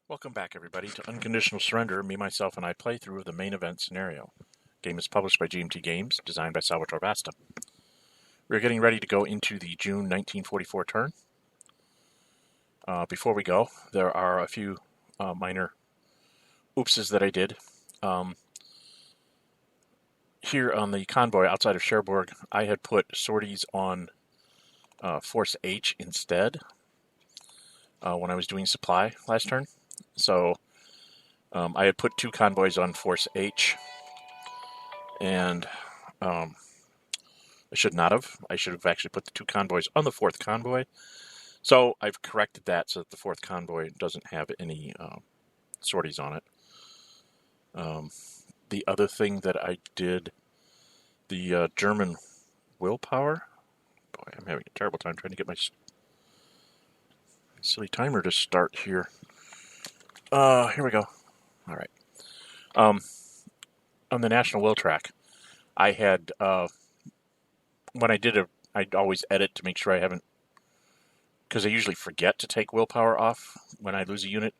Welcome back, everybody, to Unconditional Surrender, me, myself, and I playthrough of the main event scenario. Game is published by GMT Games, designed by Salvatore Vasta. We're getting ready to go into the June 1944 turn. Before we go, there are a few minor oopses that I did. Here on the convoy outside of Cherbourg, I had put sorties on Force H instead when I was doing supply last turn. So I had put two convoys on Force H, and I should not have. I should have actually put the two convoys on the fourth convoy. So I've corrected that so that the fourth convoy doesn't have any sorties on it. The other thing that I did, the German willpower. Boy, I'm having a terrible time trying to get my silly timer to start here. Here we go. All right. On the National Will track, I had, when I did I'd always edit to make sure I haven't, because I usually forget to take willpower off when I lose a unit.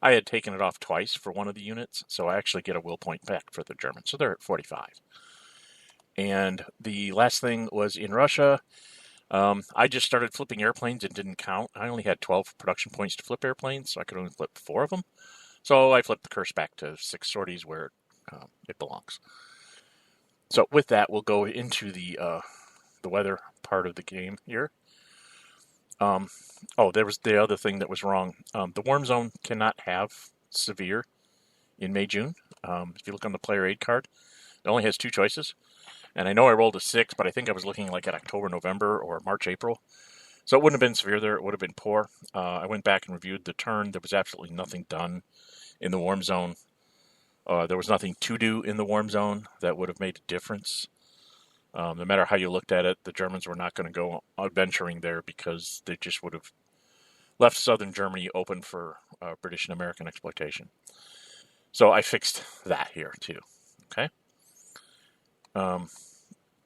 I had taken it off twice for one of the units, so I actually get a will point back for the Germans. So they're at 45. And the last thing was in Russia. I just started flipping airplanes and didn't count. I only had 12 production points to flip airplanes, so I could only flip 4 of them. So I flipped the curse back to 6 sorties where it belongs. So with that, we'll go into the weather part of the game here. There was the other thing that was wrong. The warm zone cannot have severe in May, June. If you look on the player aid card, it only has 2 choices. And I know I rolled a 6, but I think I was looking like at October, November, or March, April. So it wouldn't have been severe there. It would have been poor. I went back and reviewed the turn. There was absolutely nothing done in the warm zone. There was nothing to do in the warm zone that would have made a difference. No matter how you looked at it, the Germans were not going to go adventuring there because they just would have left southern Germany open for British and American exploitation. So I fixed that here too. Okay.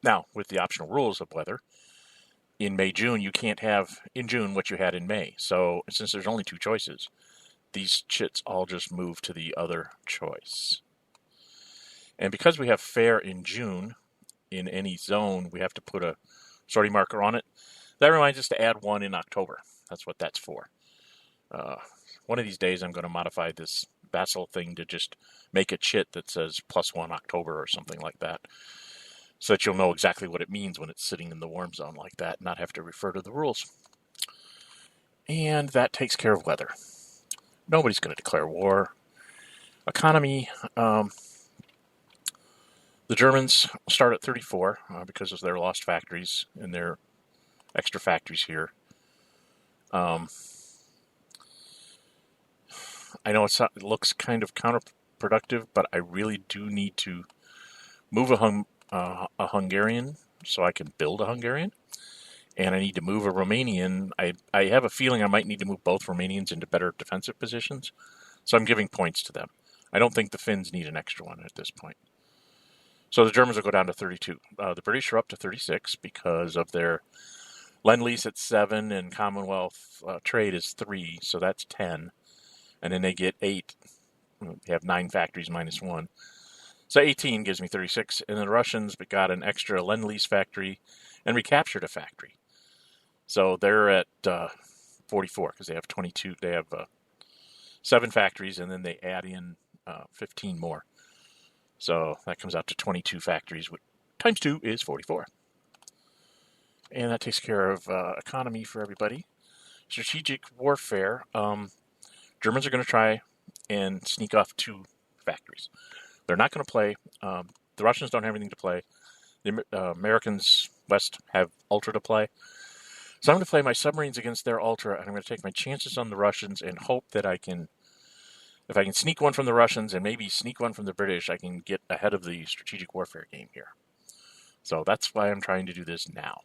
Now, with the optional rules of weather, in May, June, you can't have in June what you had in May. So since there's only 2 choices, these chits all just move to the other choice. And because we have fair in June, in any zone, we have to put a sortie marker on it. That reminds us to add 1 in October. That's what that's for. One of these days, I'm going to modify this Vassal thing to just make a chit that says +1 October or something like that, so that you'll know exactly what it means when it's sitting in the warm zone like that, not have to refer to the rules. And that takes care of weather. Nobody's going to declare war. Economy, the Germans start at 34 because of their lost factories and their extra factories here. I know it looks kind of counterproductive, but I really do need to move a Hungarian so I can build a Hungarian. And I need to move a Romanian. I have a feeling I might need to move both Romanians into better defensive positions. So I'm giving points to them. I don't think the Finns need an extra one at this point. So the Germans will go down to 32. The British are up to 36 because of their Lend-Lease at 7 and Commonwealth trade is 3, so that's 10. And then they get 8. They have 9 factories minus 1. So 18 gives me 36. And the Russians got an extra Lend-Lease factory and recaptured a factory. So they're at 44 because they have 22. They have 7 factories, and then they add in 15 more. So that comes out to 22 factories, which times 2 is 44. And that takes care of economy for everybody. Strategic warfare. Germans are going to try and sneak off 2 factories. They're not going to play. The Russians don't have anything to play. The Americans west have Ultra to play. So I'm going to play my submarines against their Ultra, and I'm going to take my chances on the Russians and hope that if I can sneak one from the Russians and maybe sneak one from the British, I can get ahead of the strategic warfare game here. So that's why I'm trying to do this now.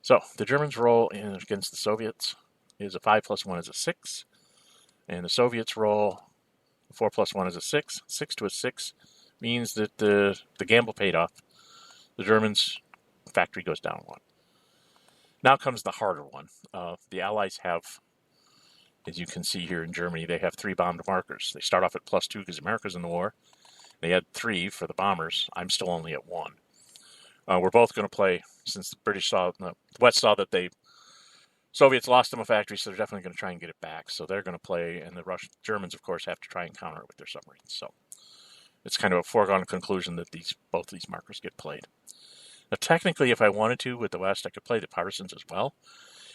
So the Germans roll against the Soviets is a 5 plus 1 is a 6. And the Soviets roll 4 plus 1 is a 6. 6 to a 6 means that the gamble paid off. The Germans' factory goes down 1. Now comes the harder one. The Allies have As you can see here in Germany, they have 3 bombed markers. They start off at +2 because America's in the war. They had 3 for the bombers. I'm still only at 1. We're both going to play, since the West saw that the Soviets lost them a factory, so they're definitely going to try and get it back. So they're going to play, and the Germans, of course, have to try and counter it with their submarines. So it's kind of a foregone conclusion that both these markers get played. Now, technically, if I wanted to, with the West, I could play the partisans as well.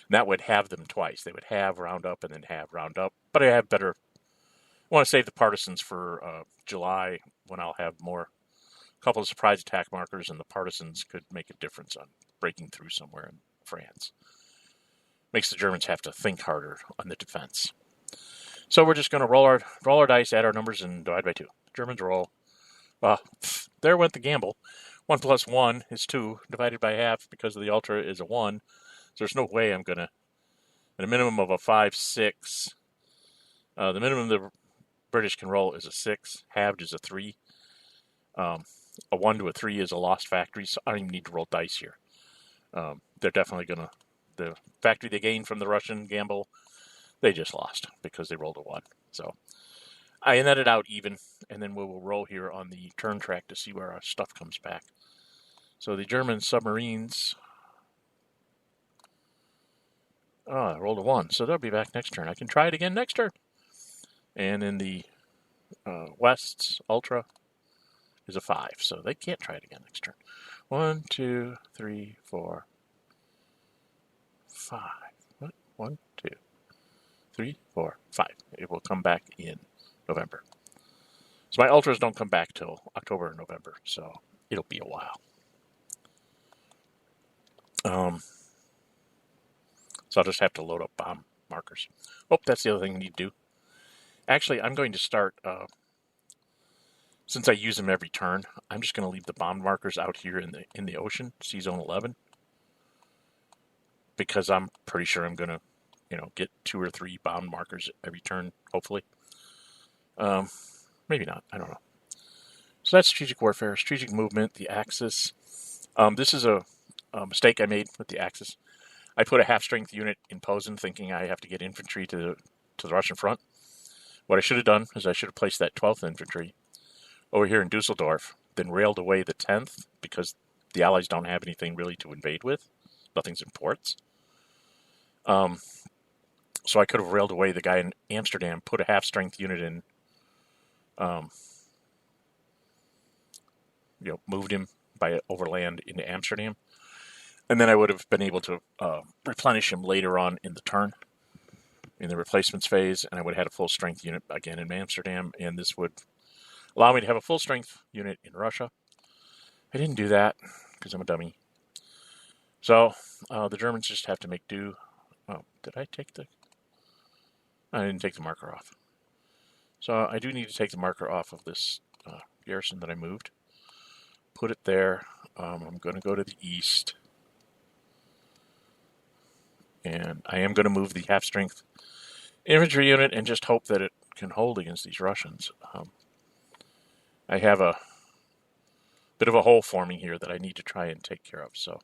And that would have them twice. They would have round up and then have round up. But I want to save the partisans for July, when I'll have a couple of surprise attack markers, and the partisans could make a difference on breaking through somewhere in France. Makes the Germans have to think harder on the defense. So we're just going to roll our dice, add our numbers, and divide by 2. Germans roll. There went the gamble. 1 plus 1 is 2, divided by half because of the ultra is a 1. So there's no way I'm going to, at a minimum of a 5, 6. The minimum the British can roll is a 6. Halved is a 3. A 1 to a 3 is a lost factory, so I don't even need to roll dice here. They're definitely going to, the factory they gained from the Russian gamble, they just lost because they rolled a 1. So I net it out even, and then we will roll here on the turn track to see where our stuff comes back. So the German submarines, I rolled a 1, so they'll be back next turn. I can try it again next turn. And in the West's ultra is a 5, so they can't try it again next turn. 1, 2, 3, 4, 5. What? 1, 2, 3, 4, 5. It will come back in November. So my ultras don't come back till October or November, so it'll be a while. So I'll just have to load up bomb markers. Oh, that's the other thing I need to do. Actually, I'm going to start, since I use them every turn, I'm just going to leave the bomb markers out here in the ocean, Sea Zone 11, because I'm pretty sure I'm going to, get 2 or 3 bomb markers every turn, hopefully. Maybe not. I don't know. So that's strategic warfare, strategic movement, the Axis. This is a mistake I made with the Axis. I put a half-strength unit in Posen, thinking I have to get infantry to the Russian front. What I should have done is I should have placed that 12th Infantry over here in Dusseldorf, then railed away the 10th, because the Allies don't have anything really to invade with. Nothing's in ports. So I could have railed away the guy in Amsterdam, put a half-strength unit in, moved him by overland into Amsterdam. And then I would have been able to replenish him later on in the turn, in the replacements phase, and I would have had a full-strength unit again in Amsterdam, and this would allow me to have a full-strength unit in Russia. I didn't do that, because I'm a dummy. So, the Germans just have to make do. Oh, did I take I didn't take the marker off. So I do need to take the marker off of this garrison that I moved. Put it there. I'm going to go to the east. And I am going to move the half-strength infantry unit and just hope that it can hold against these Russians. I have a bit of a hole forming here that I need to try and take care of. So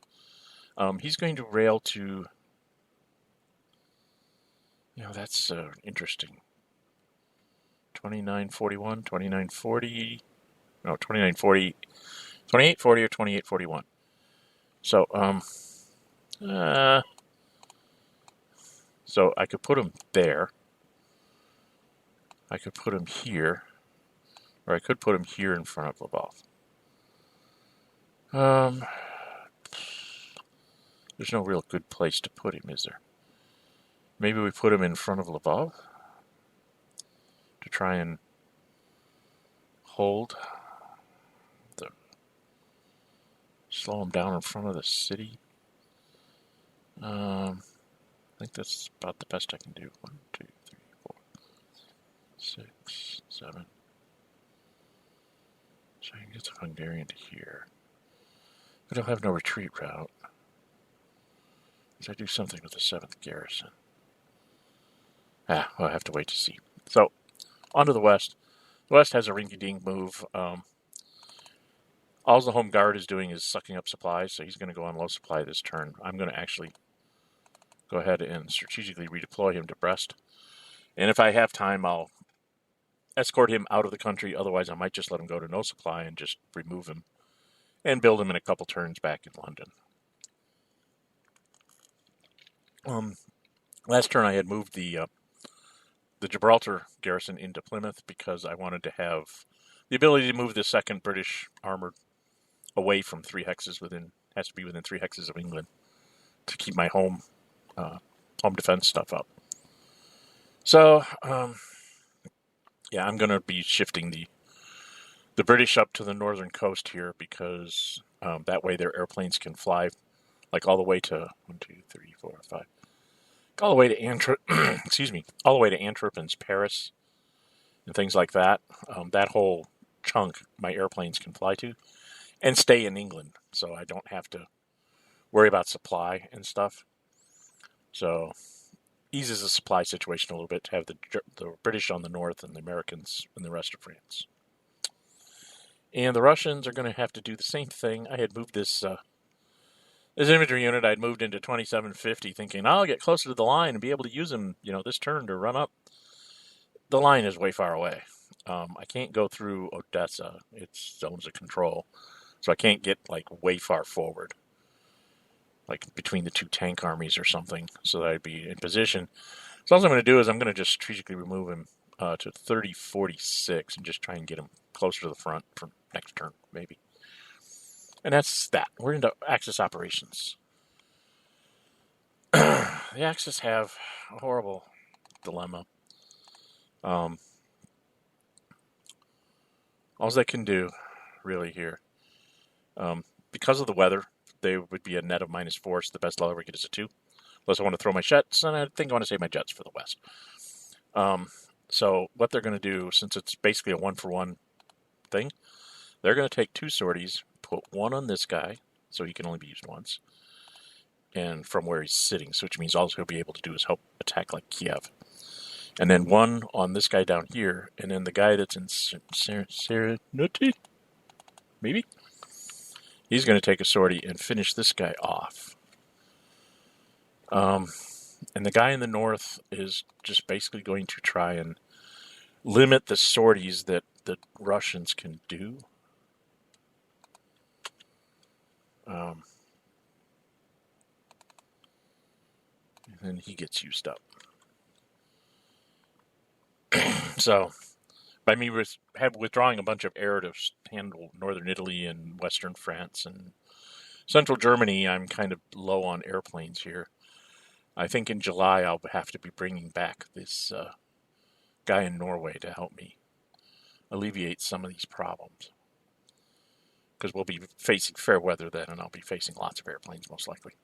he's going to rail to... that's interesting. 2941, 2940... No, 2940... 2840 or 2841. So, so I could put him there. I could put him here. Or I could put him here in front of Lvov. There's no real good place to put him, is there? Maybe we put him in front of Lvov to try and hold slow him down in front of the city. I think that's about the best I can do. 1, 2, 3, 4, 6, 7. So I can get the Hungarian to here. But I'll have no retreat route. So I do something with the 7th garrison. I'll have to wait to see. So, on to the West. The West has a rinky-dink move. All the Home Guard is doing is sucking up supplies, so he's going to go on low supply this turn. I'm going to actually go ahead and strategically redeploy him to Brest. And if I have time, I'll escort him out of the country. Otherwise, I might just let him go to no supply and just remove him and build him in a couple turns back in London. Last turn, I had moved the Gibraltar garrison into Plymouth because I wanted to have the ability to move the second British armored away from 3 hexes has to be within 3 hexes of England to keep my home defense stuff up. So, yeah, I'm going to be shifting the British up to the northern coast here because that way their airplanes can fly like all the way to 1, 2, 3, 4, 5, all the way to Antwerp. Excuse me, all the way to Antwerp and Paris and things like that. That whole chunk my airplanes can fly to and stay in England, so I don't have to worry about supply and stuff. So eases the supply situation a little bit to have the British on the north and the Americans in the rest of France. And the Russians are going to have to do the same thing. I had moved this infantry unit I'd moved into 2750 thinking I'll get closer to the line and be able to use them, this turn to run up. The line is way far away. I can't go through Odessa. It's zones of control. So I can't get way far forward, like between the 2 tank armies or something, so that I'd be in position. So all I'm going to do is I'm going to just strategically remove him to 3046 and just try and get him closer to the front for next turn, maybe. And that's that. We're into Axis operations. The Axis have a horrible dilemma. All they can do, really, here, because of the weather, they would be a net of -4, so the best I'll ever get is a 2. Unless I want to throw my jets, and I think I want to save my jets for the West. So what they're going to do, since it's basically a 1-for-1 thing, they're going to take 2 sorties, put 1 on this guy, so he can only be used once, and from where he's sitting, so which means all he'll be able to do is help attack like Kiev. And then 1 on this guy down here, and then the guy that's in Serenity, maybe? He's going to take a sortie and finish this guy off. And the guy in the north is just basically going to try and limit the sorties that the Russians can do. And then he gets used up. So, by me withdrawing a bunch of air to handle northern Italy and western France and central Germany, I'm kind of low on airplanes here. I think in July I'll have to be bringing back this guy in Norway to help me alleviate some of these problems. Because we'll be facing fair weather then, and I'll be facing lots of airplanes most likely.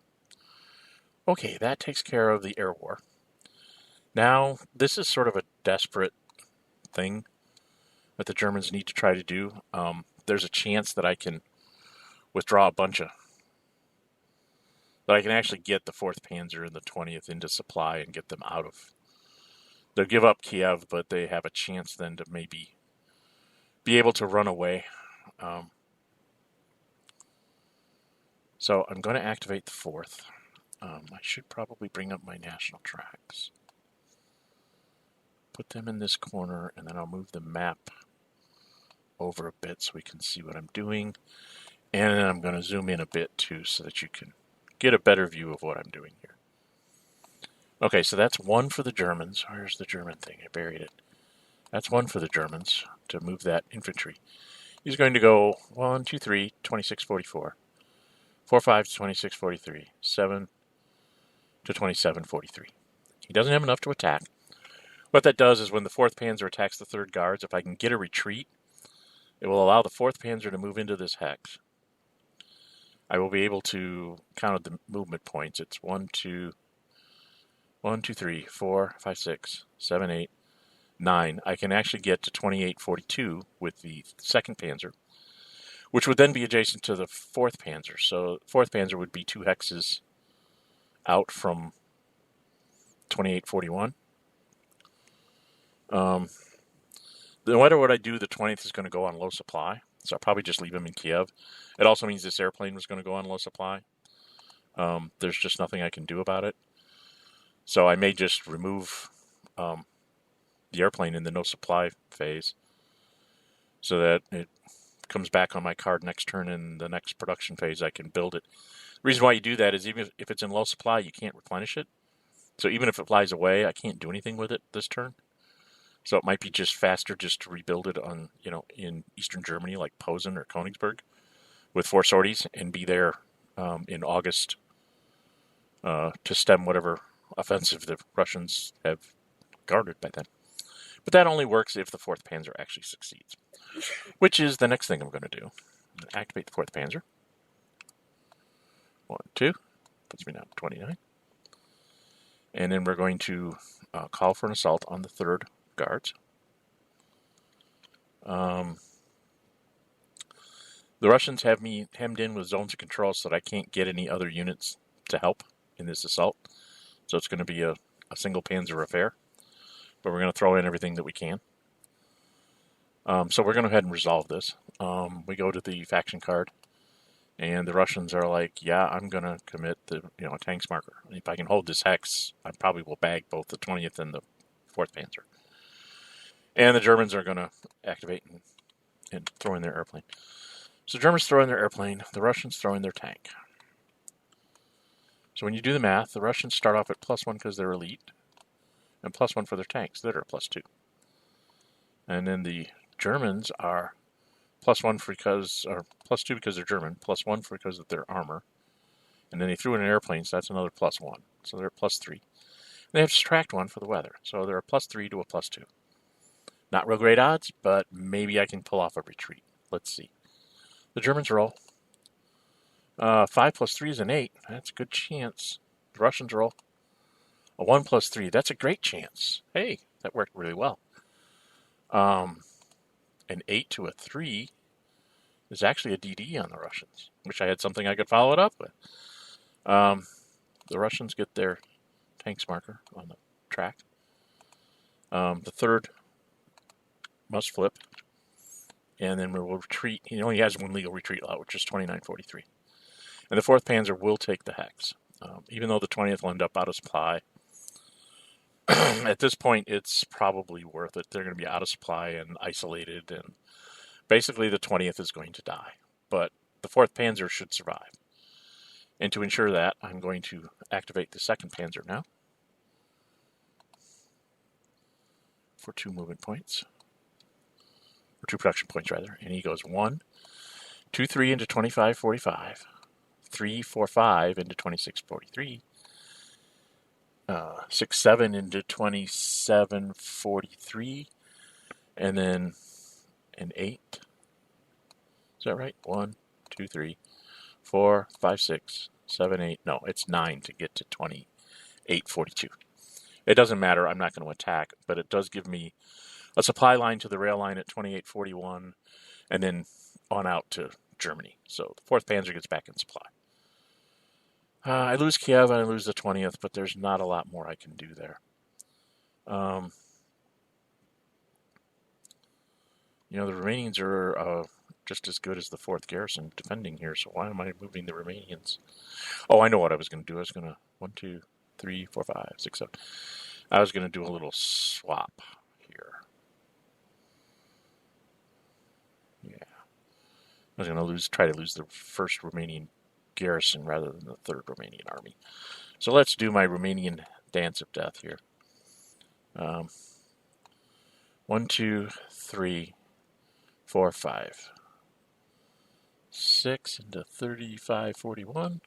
Okay, that takes care of the air war. Now, this is sort of a desperate thing that the Germans need to try to do. There's a chance that I can withdraw a bunch of... that I can actually get the 4th Panzer and the 20th into supply and get them out of... They'll give up Kiev, but they have a chance then to maybe be able to run away. So I'm going to activate the 4th. I should probably bring up my national tracks. Put them in this corner, and then I'll move the map over a bit so we can see what I'm doing. And then I'm going to zoom in a bit too so that you can get a better view of what I'm doing here. Okay, so that's 1 for the Germans. Where's the German thing? I buried it. That's 1 for the Germans to move that infantry. He's going to go 1, 2, 3, 2644. 4, 5 to 2643. 7 to 2743. He doesn't have enough to attack. What that does is when the 4th Panzer attacks the 3rd Guards, if I can get a retreat, it will allow the 4th Panzer to move into this hex. I will be able to count the movement points. It's 1, 2, 3, 4, 5, 6, 7, 8, 9. I can actually get to 2842 with the 2nd Panzer, which would then be adjacent to the 4th Panzer. So 4th Panzer would be 2 hexes out from 2841. No matter what I do, the 20th is going to go on low supply, so I'll probably just leave him in Kiev. It also means this airplane was going to go on low supply. There's just nothing I can do about it. So I may just remove the airplane in the no supply phase, so that it comes back on my card next turn in the next production phase. I can build it. The reason why you do that is even if it's in low supply, you can't replenish it. So even if it flies away, I can't do anything with it this turn. So it might be just faster just to rebuild it on, in Eastern Germany, like Posen or Königsberg, with 4 sorties, and be there in August to stem whatever offensive the Russians have guarded by then. But that only works if the 4th Panzer actually succeeds, which is the next thing I'm going to do. Activate the 4th Panzer. 1, 2. Puts me down to 29. And then we're going to call for an assault on the 3rd Guards. The Russians have me hemmed in with zones of control so that I can't get any other units to help in this assault. So it's going to be a single Panzer affair. But we're going to throw in everything that we can. So we're going to go ahead and resolve this. We go to the faction card, and the Russians are like, yeah, I'm going to commit the tanks marker. If I can hold this hex, I probably will bag both the 20th and the 4th Panzer. And the Germans are going to activate and throw in their airplane. So the Germans throw in their airplane, the Russians throw in their tank. So when you do the math, the Russians start off at +1 because they're elite, and +1 for their tanks that are +2. And then the Germans are +1 or +2 because they're German, +1 because of their armor. And then they threw in an airplane, so that's another +1. So they're at +3. And they have to subtract 1 for the weather. So they're a +3 to a +2. Not real great odds, but maybe I can pull off a retreat. Let's see. The Germans roll. 5 + 3 is an 8. That's a good chance. The Russians roll. A 1 + 3. That's a great chance. Hey, that worked really well. An 8 to a 3 is actually a DD on the Russians. Wish I had something I could follow it up with. The Russians get their tanks marker on the track. The 3rd must flip, and then we will retreat. He only has 1 legal retreat lot, which is 2943. And the 4th Panzer will take the hex. Even though the 20th will end up out of supply, at this point, it's probably worth it. They're going to be out of supply and isolated, and basically the 20th is going to die. But the 4th Panzer should survive. And to ensure that, I'm going to activate the 2nd Panzer now for 2 movement points. Or 2 production points, rather. And he goes 1, 2, 3 into 2545, 3, 4, 5 into 2643, 6, 7 into 2743, and then an 8. Is that right? 1, 2, 3, 4, 5, 6, 7, 8. No, it's 9 to get to 2842. It doesn't matter. I'm not going to attack, but it does give me a supply line to the rail line at 2841, and then on out to Germany. So the 4th Panzer gets back in supply. I lose Kiev and I lose the 20th, but there's not a lot more I can do there. The Romanians are just as good as the 4th Garrison defending here, so why am I moving the Romanians? Oh, I know what I was going to do. I was going to 1, 2, 3, 4, 5, 6, 7. I was going to do a little swap here. Yeah. I was going to try to lose the 1st Romanian garrison rather than the 3rd Romanian army. So let's do my Romanian dance of death here. 1, 2, 3, 4, 5, 6 into 3541.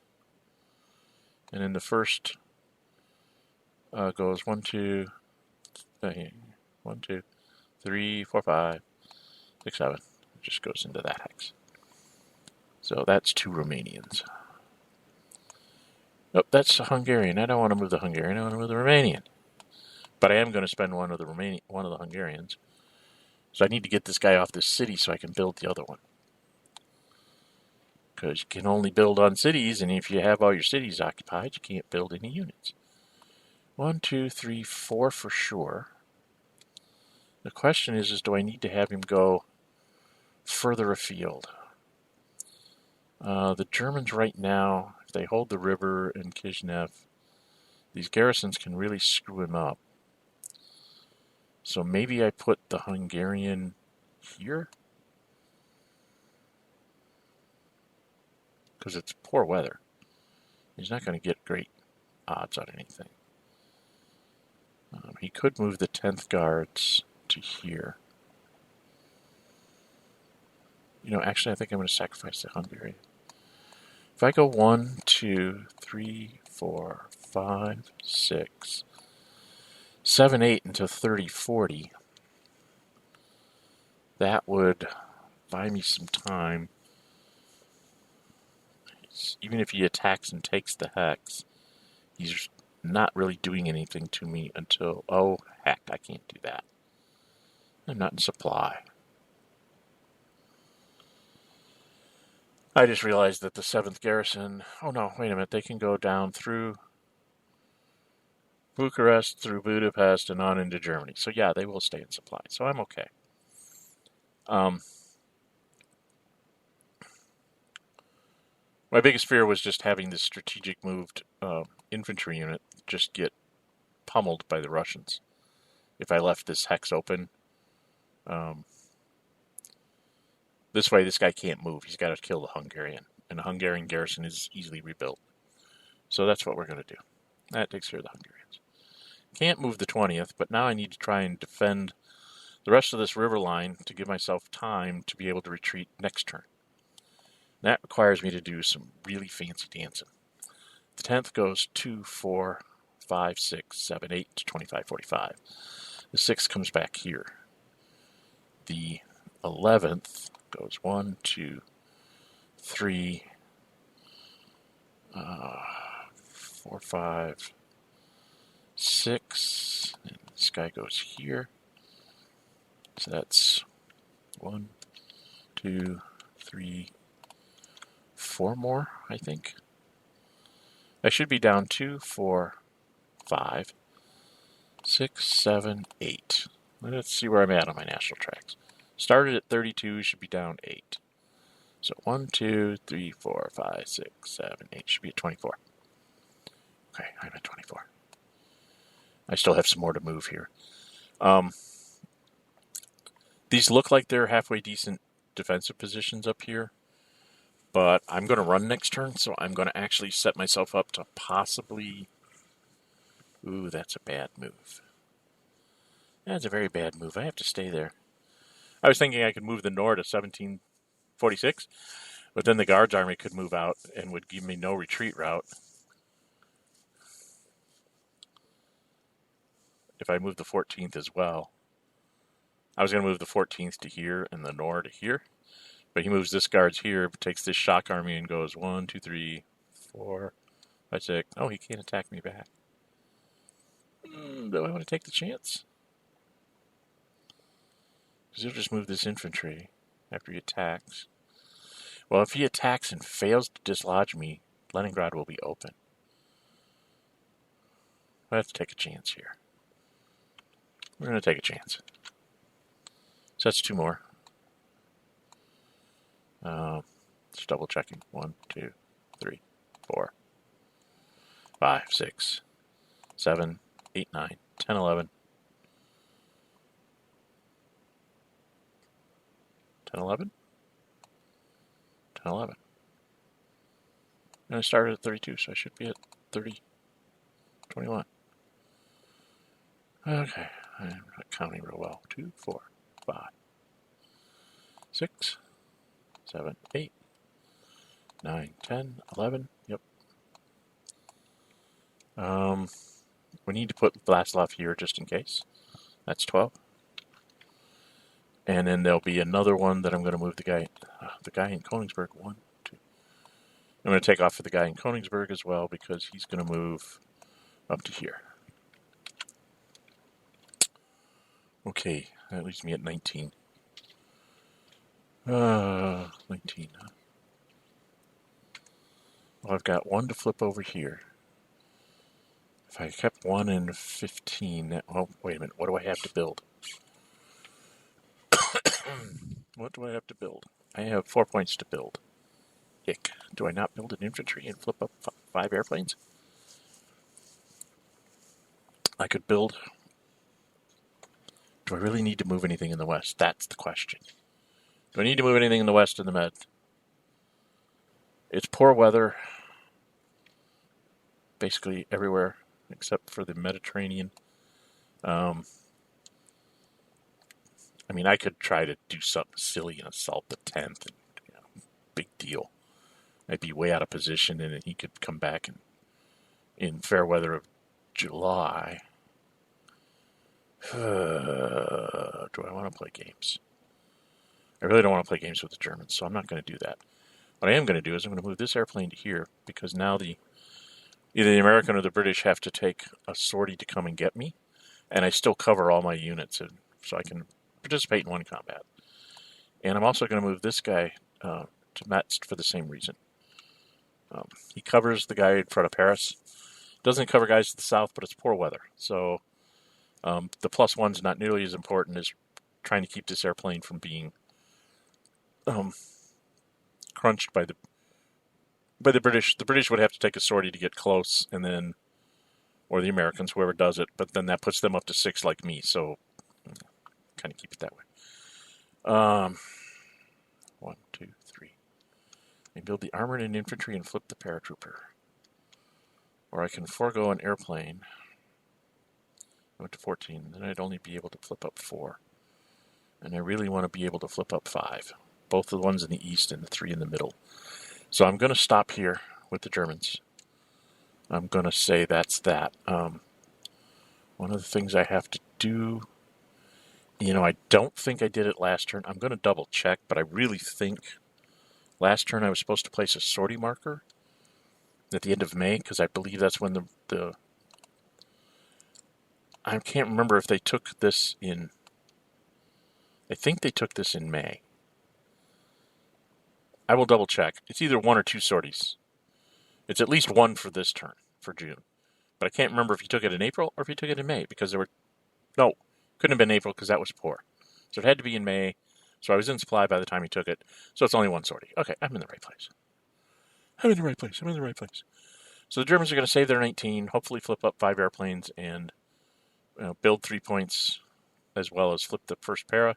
And then the first goes 1, 2, 3, 4, 5, 6, 7. It just goes into that hex. So that's 2 Romanians. Oh, that's a Hungarian. I don't want to move the Hungarian. I want to move the Romanian. But I am going to spend one of the Hungarians. So I need to get this guy off this city so I can build the other one. Because you can only build on cities, and if you have all your cities occupied, you can't build any units. 1, 2, 3, 4 for sure. The question is do I need to have him go further afield? The Germans right now, if they hold the river in Kishinev, these garrisons can really screw him up. So maybe I put the Hungarian here? Because it's poor weather. He's not going to get great odds on anything. He could move the 10th guards to here. You know, actually, I think I'm going to sacrifice the Hungarian. If I go 1, 2, 3, 4, 5, 6, 7, 8 into 30, 40, that would buy me some time. Even if he attacks and takes the hex, he's not really doing anything to me until... Oh, heck, I can't do that. I'm not in supply. I just realized that the 7th garrison... Oh, no, wait a minute. They can go down through Bucharest, through Budapest, and on into Germany. So, yeah, they will stay in supply. So, I'm okay. My biggest fear was just having this strategic moved infantry unit just get pummeled by the Russians. If I left this hex open, this way this guy can't move. He's got to kill the Hungarian. And the Hungarian garrison is easily rebuilt. So that's what we're going to do. That takes care of the Hungarians. Can't move the 20th, but now I need to try and defend the rest of this river line to give myself time to be able to retreat next turn. That requires me to do some really fancy dancing. The 10th goes 2, 4, 5, 6, 7, 8 to 25, 45. The 6th comes back here. The 11th goes 1, 2, 3, 4, 5, 6. And this guy goes here. So that's 1, 2, 3, 4 more, I think. I should be down 2, 4, 5, 6, 7, 8. Let's see where I'm at on my national tracks. Started at 32, should be down 8. So 1, 2, 3, 4, 5, 6, 7, 8. Should be at 24. Okay, I'm at 24. I still have some more to move here. These look like they're halfway decent defensive positions up here. But I'm going to run next turn, so I'm going to actually set myself up to possibly... Ooh, that's a bad move. That's a very bad move. I have to stay there. I was thinking I could move the Nord to 1746, but then the Guards army could move out and would give me no retreat route. If I move the 14th as well. I was going to move the 14th to here and the Nord to here. But he moves this Guards here, takes this shock army and goes 1, 2, 3, 4, 5, 6. Oh, he can't attack me back. Do I want to take the chance? Because he'll just move this infantry after he attacks. Well, if he attacks and fails to dislodge me, Leningrad will be open. I have to take a chance here. We're going to take a chance. So that's 2 more. Just double checking. 1, 2, 3, 4, 5, 6, 7, 8, 9, 10, 11. 10, 11? 10, 11. And I started at 32, so I should be at 30, 21. Okay, I'm not counting real well. 2, 4, 5, 6, 7, 8, 9, 10, 11. Yep. We need to put Vlaslav here just in case. That's 12. And then there'll be another one that I'm going to move the guy in Königsberg. 1, 2. I'm going to take off for the guy in Königsberg as well because he's going to move up to here. Okay, that leaves me at 19. 19. Well, I've got 1 to flip over here. If I kept 1 and 15, oh, wait a minute. What do I have to build? What do I have to build? I have 4 points to build. Ick. Do I not build an infantry and flip up 5 airplanes? I could build Do I really need to move anything in the west? That's the question. Do I need to move anything in the west in the Med? It's poor weather basically everywhere except for the Mediterranean. I mean, I could try to do something silly and assault the 10th. Big deal. I'd be way out of position, and then he could come back in fair weather of July. Do I want to play games? I really don't want to play games with the Germans, so I'm not going to do that. What I am going to do is I'm going to move this airplane to here, because now either the American or the British have to take a sortie to come and get me, and I still cover all my units, so I can participate in one combat. And I'm also going to move this guy to Metz for the same reason. He covers the guy in front of Paris. Doesn't cover guys to the south, but it's poor weather. So the +1's not nearly as important as trying to keep this airplane from being crunched by the British. The British would have to take a sortie to get close, and then, or the Americans, whoever does it. But then that puts them up to 6 like me. So kind of keep it that way. 1, 2, 3. I build the armored and infantry and flip the paratrooper. Or I can forego an airplane. I went to 14. Then I'd only be able to flip up 4. And I really want to be able to flip up 5. Both the ones in the east and the 3 in the middle. So I'm going to stop here with the Germans. I'm going to say that's that. One of the things I have to do, I don't think I did it last turn. I'm going to double check, but I really think last turn I was supposed to place a sortie marker at the end of May, because I believe that's when the I can't remember if they took this in. I think they took this in May. I will double check. It's either 1 or 2 sorties. It's at least 1 for this turn, for June. But I can't remember if he took it in April or if he took it in May, because couldn't have been April because that was poor. So it had to be in May. So I was in supply by the time he took it. So it's only 1 sortie. Okay, I'm in the right place. So the Germans are going to save their 19, hopefully flip up 5 airplanes and build 3 points, as well as flip the first para.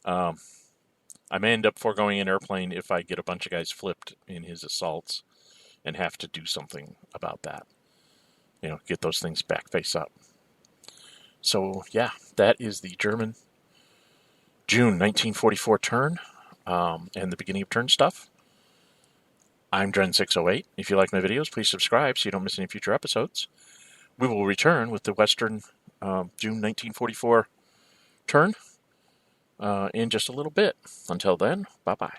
I may end up foregoing an airplane if I get a bunch of guys flipped in his assaults and have to do something about that. Get those things back face up. So, yeah, that is the German June 1944 turn and the beginning of turn stuff. I'm Dren608. If you like my videos, please subscribe so you don't miss any future episodes. We will return with the Western June 1944 turn in just a little bit. Until then, bye-bye.